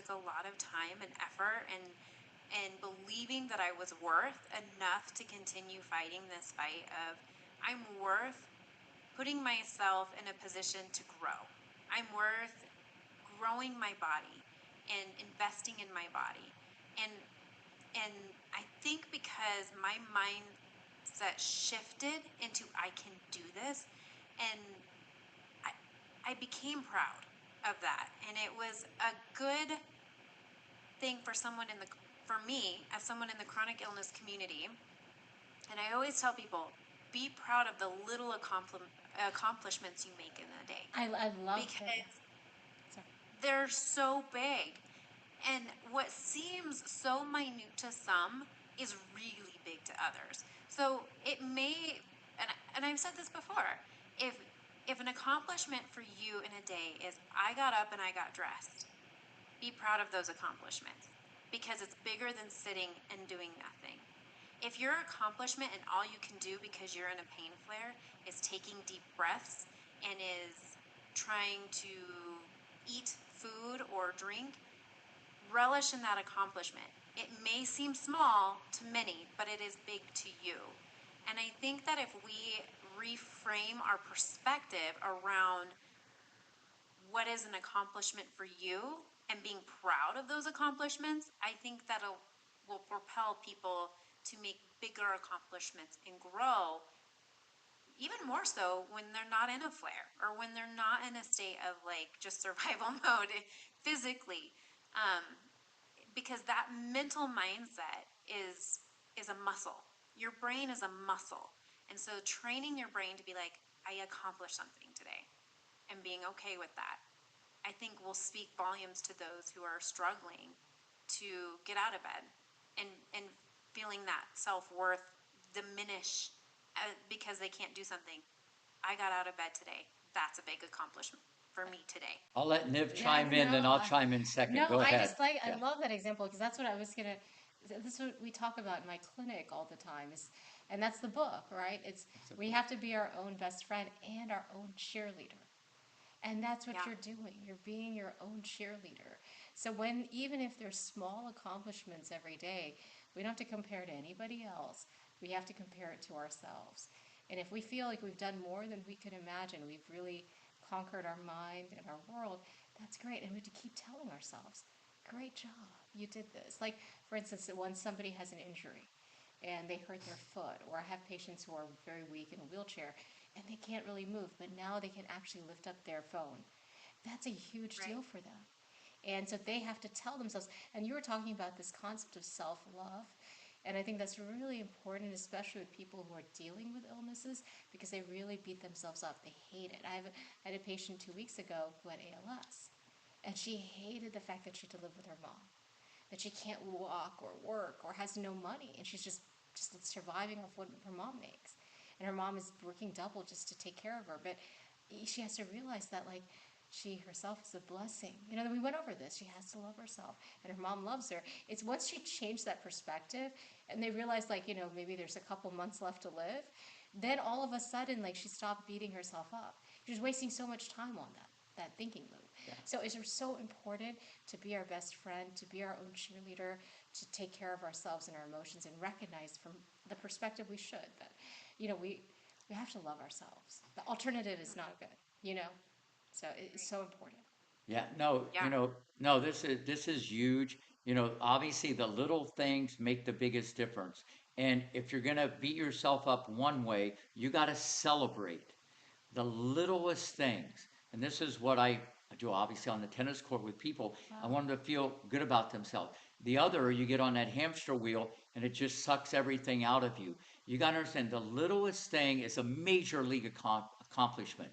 took a lot of time and effort and believing that I was worth enough to continue fighting this fight of I'm worth putting myself in a position to grow. I'm worth growing my body and investing in my body. And and I think because my mindset shifted into I can do this, and I became proud of that. And it was a good thing for me as someone in the chronic illness community. And I always tell people, be proud of the little accomplishments you make in a day. I love that. Because Sorry. they're so big. And what seems so minute to some is really big to others. So it may, and I've said this before, if if an accomplishment for you in a day is I got up and I got dressed, be proud of those accomplishments because it's bigger than sitting and doing nothing. If your accomplishment and all you can do because you're in a pain flare is taking deep breaths and is trying to eat food or drink, relish in that accomplishment. It may seem small to many, but it is big to you. And I think that if we reframe our perspective around what is an accomplishment for you and being proud of those accomplishments, I think that will propel people to make bigger accomplishments and grow even more so when they're not in a flare or when they're not in a state of like just survival mode physically. Um, because that mental mindset is a muscle. Your brain is a muscle. And so training your brain to be like, I accomplished something today and being okay with that, I think will speak volumes to those who are struggling to get out of bed and feeling that self-worth diminish because they can't do something. I got out of bed today. That's a big accomplishment for me today. I'll let Niv Yeah, chime in, then I'll chime in second. no, Go ahead. I Yeah. love that example because that's what I was gonna. This is what we talk about in my clinic all the time. And that's the book, right? It's we have to be our own best friend and our own cheerleader. And that's what Yeah. you're doing. You're being your own cheerleader. So when even if there's small accomplishments every day, we don't have to compare to anybody else. We have to compare it to ourselves. And if we feel like we've done more than we could imagine, we've really conquered our mind and our world, that's great. And we have to keep telling ourselves, great job, you did this. Like, for instance, when somebody has an injury and they hurt their foot, or I have patients who are very weak in a wheelchair and they can't really move, but now they can actually lift up their phone. That's a huge Right. deal for them. And so they have to tell themselves, and you were talking about this concept of self love. And I think that's really important, especially with people who are dealing with illnesses, because they really beat themselves up. They hate it. I had a patient 2 weeks ago who had ALS, and she hated the fact that she had to live with her mom, that she can't walk or work or has no money, and she's just surviving off what her mom makes, and her mom is working double just to take care of her. But she has to realize that like she herself is a blessing. We went over this. She has to love herself, and her mom loves her. It's once she changed that perspective, and they realized like maybe there's a couple months left to live, then all of a sudden like she stopped beating herself up. She was wasting so much time on that thinking loop. Yeah. So it's so important to be our best friend, to be our own cheerleader, to take care of ourselves and our emotions, and recognize from the perspective we should that, we have to love ourselves. The alternative is not good, you know. So it's Right. so important. Yeah, no, Yeah. no, this is huge. Obviously the little things make the biggest difference. And if you're gonna beat yourself up one way, you gotta celebrate the littlest things. And this is what I do obviously on the tennis court with people. I Wow. want them to feel good about themselves. The other, you get on that hamster wheel and it just sucks everything out of you. You got to understand the littlest thing is a major league accomplishment.